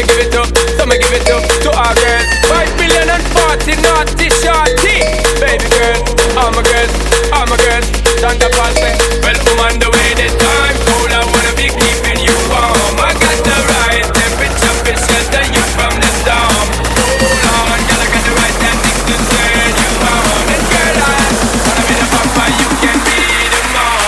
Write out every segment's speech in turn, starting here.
give it up, so me give it up to our girls. 5 billion and 40 naughty shorty. Baby girl, all my girls, all my girls. Santa Paul say, well, I'm on the way this time. Cold, I wanna be keeping you warm. I got the right temperature to shelter you from the storm. Hold on, girl, I got the right tactics to turn you on. And girl, I wanna be the papa, you can be the mom.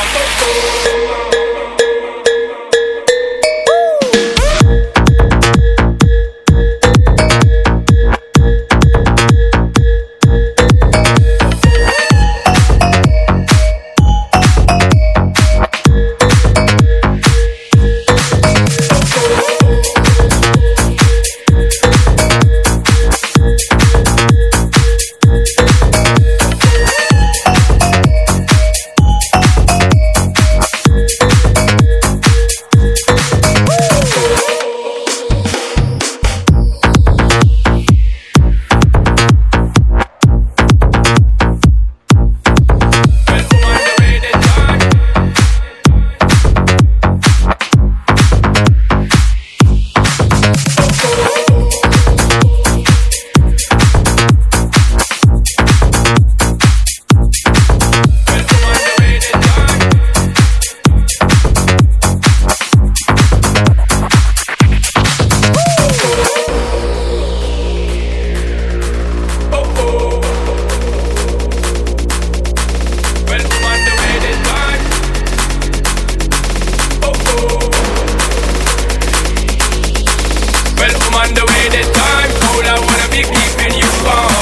Well, I'm on the way this time. Cold, I wanna be keeping you warm.